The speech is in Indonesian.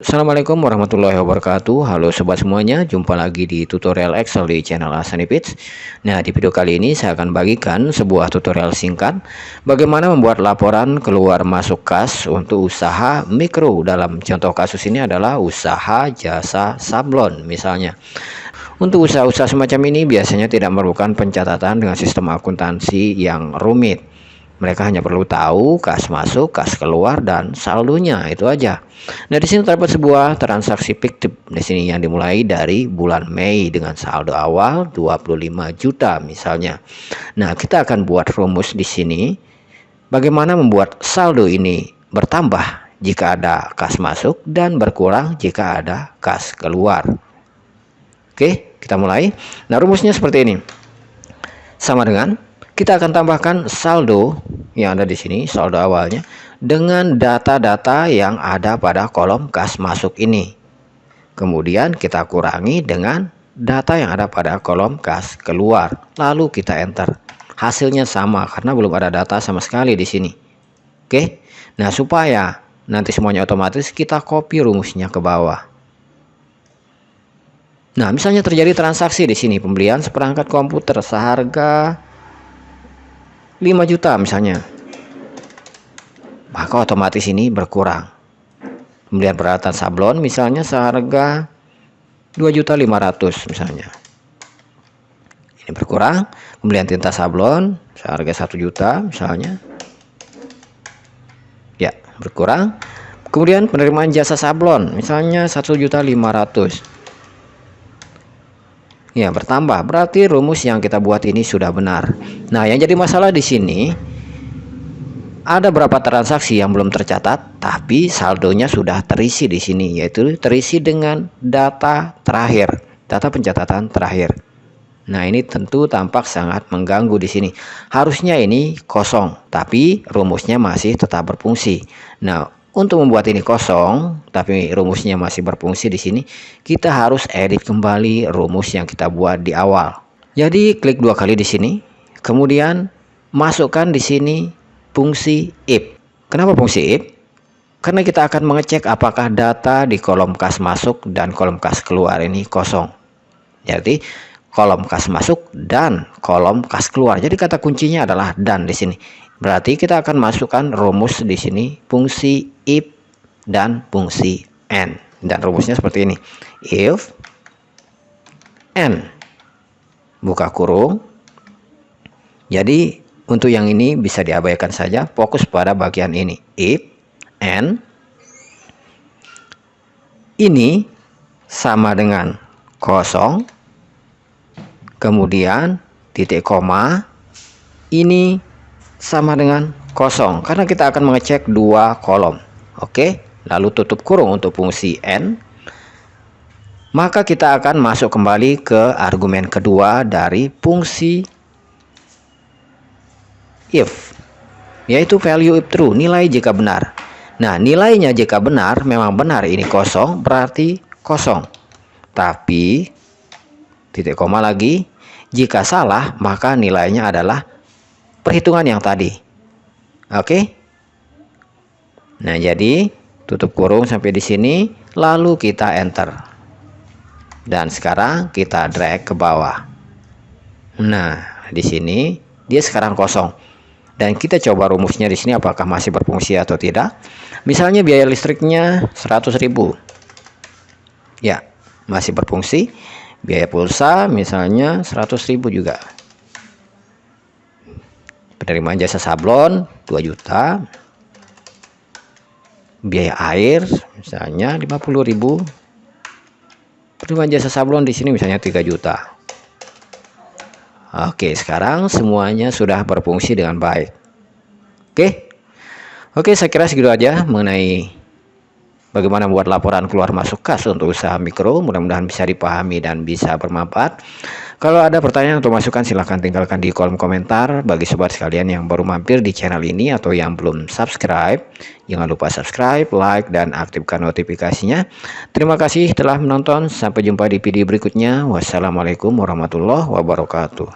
Assalamualaikum warahmatullahi wabarakatuh. Halo sobat semuanya, jumpa lagi di tutorial Excel di channel Hasanipits. Nah, di video kali ini saya akan bagikan sebuah tutorial singkat bagaimana membuat laporan keluar masuk kas untuk usaha mikro. Dalam contoh kasus ini adalah usaha jasa sablon misalnya. Untuk usaha-usaha semacam ini biasanya tidak memerlukan pencatatan dengan sistem akuntansi yang rumit. Mereka hanya perlu tahu kas masuk, kas keluar, dan saldonya, itu aja. Nah, di sini terdapat sebuah transaksi fiktif di sini yang dimulai dari bulan Mei dengan saldo awal 25 juta misalnya. Nah, kita akan buat rumus di sini bagaimana membuat saldo ini bertambah jika ada kas masuk dan berkurang jika ada kas keluar. Oke, kita mulai. Nah, rumusnya seperti ini. Sama dengan kita akan tambahkan saldo yang ada di sini, saldo awalnya, dengan data-data yang ada pada kolom kas masuk ini. Kemudian kita kurangi dengan data yang ada pada kolom kas keluar. Lalu kita enter. Hasilnya sama karena belum ada data sama sekali di sini. Oke. Nah, supaya nanti semuanya otomatis, kita copy rumusnya ke bawah. Nah, misalnya terjadi transaksi di sini, pembelian seperangkat komputer seharga 5 juta misalnya, maka otomatis ini berkurang. Pembelian peralatan sablon misalnya seharga 2.500.000 misalnya, ini berkurang. Pembelian tinta sablon seharga 1 juta misalnya, ya berkurang. Kemudian penerimaan jasa sablon misalnya 1.500.000, ya bertambah. Berarti rumus yang kita buat ini sudah benar. Nah, yang jadi masalah di sini ada berapa transaksi yang belum tercatat, tapi saldonya sudah terisi di sini, yaitu terisi dengan data terakhir, data pencatatan terakhir. Nah, ini tentu tampak sangat mengganggu di sini. Harusnya ini kosong, tapi rumusnya masih tetap berfungsi. Nah, untuk membuat ini kosong tapi rumusnya masih berfungsi di sini, kita harus edit kembali rumus yang kita buat di awal. Jadi klik 2 kali di sini, kemudian masukkan di sini fungsi if. Kenapa fungsi if? Karena kita akan mengecek apakah data di kolom kas masuk dan kolom kas keluar ini kosong. Jadi kolom kas masuk dan kolom kas keluar. Jadi kata kuncinya adalah dan di sini. Berarti kita akan masukkan rumus di sini, fungsi if dan fungsi and. Dan rumusnya seperti ini. If and buka kurung. Jadi untuk yang ini bisa diabaikan saja, fokus pada bagian ini. If and ini sama dengan kosong, kemudian titik koma, ini sama dengan kosong karena kita akan mengecek 2 kolom. Oke, lalu tutup kurung untuk fungsi n. Maka kita akan masuk kembali ke argumen kedua dari fungsi if, yaitu value if true, nilai jika benar. Nah, nilainya jika benar, memang benar ini kosong, berarti kosong. Tapi titik koma lagi, jika salah maka nilainya adalah perhitungan yang tadi. Oke. Nah, jadi tutup kurung sampai di sini, lalu kita enter. Dan sekarang kita drag ke bawah. Nah, di sini dia sekarang kosong. Dan kita coba rumusnya di sini apakah masih berfungsi atau tidak. Misalnya biaya listriknya 100.000. Ya, masih berfungsi. Biaya pulsa misalnya 100.000 juga. Penerimaan jasa sablon 2 juta. Biaya air misalnya 50.000. Penerimaan jasa sablon di sini misalnya 3 juta. Oke, sekarang semuanya sudah berfungsi dengan baik. Oke, saya kira segitu aja mengenai bagaimana membuat laporan keluar masuk kas untuk usaha mikro. Mudah-mudahan bisa dipahami dan bisa bermanfaat. Kalau ada pertanyaan atau masukan silahkan tinggalkan di kolom komentar. Bagi sobat sekalian yang baru mampir di channel ini atau yang belum subscribe, jangan lupa subscribe, like, dan aktifkan notifikasinya. Terima kasih telah menonton. Sampai jumpa di video berikutnya. Wassalamualaikum warahmatullahi wabarakatuh.